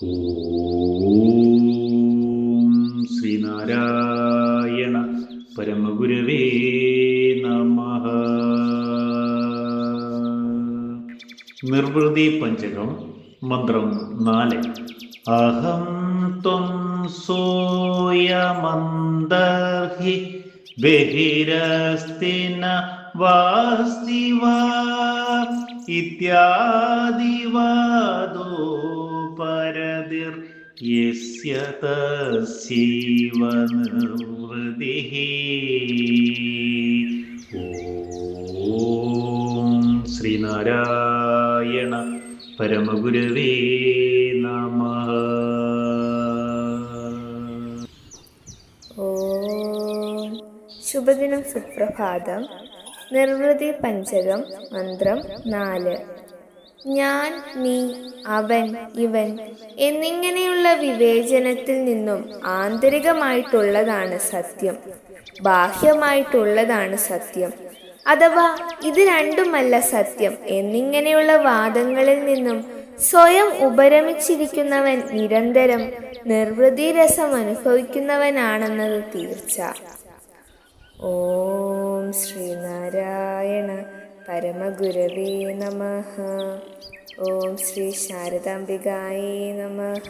ഓം ശ്രീനാരായണ പരമഗുരവേ നമഃ. നിർവൃതി പഞ്ചകം മന്ത്രം 4. അഹം ത്വം സോയമന്തർഹി ബഹിരസ്തി ന വാസ്തി വാ ഇത്യാദിവാദോ പരതിർ യസ്യ തസ്യൈവ നിർവൃതിഃ. ഓം ശ്രീനാരായണ പരമഗുരവേ നമഃ. ഓം ശുഭദിനം, സുപ്രഭാതം. നിർവൃതി പഞ്ചകം മന്ത്രം 4. ഞാൻ, നീ, അവൻ, ഇവൻ എന്നിങ്ങനെയുള്ള വിവേചനത്തിൽ നിന്നും ആന്തരികമായിട്ടുള്ളതാണ് സത്യം, ബാഹ്യമായിട്ടുള്ളതാണ് സത്യം, അഥവാ ഇത് രണ്ടുമല്ല സത്യം എന്നിങ്ങനെയുള്ള വാദങ്ങളിൽ നിന്നും സ്വയം ഉപരമിച്ചിരിക്കുന്നവൻ നിരന്തരം നിർവൃതി രസം അനുഭവിക്കുന്നവനാണെന്നത് തീർച്ച. ഓം ശ്രീനാരായണ പരമഗുരവേ നമഃ. ഓം ശ്രീ ശാരദാംബികായേ നമഃ.